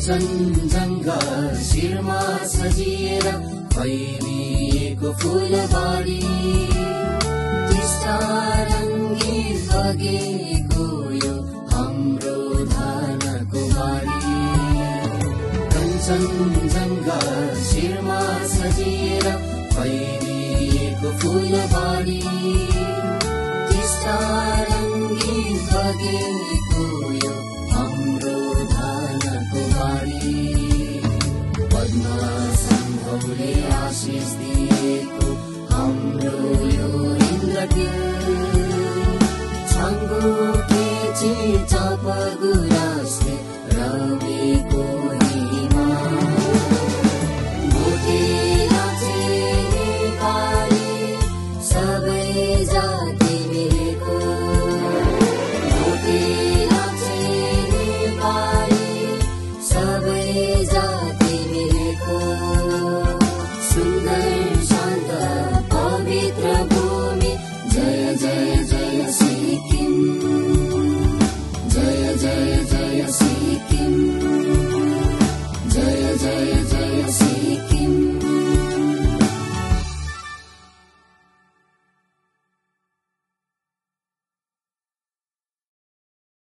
कञ्चनजङ्घा शिरमा सजिएर फैलिएको फुलबारी टिस्टा रङ्गीन बगेको यो हाम्रो धानको बारी कञ्चनजङ्घा शिरमा सजिएर फैलिएको फुलबारी टिस्टा रङ्गीन बगेको यो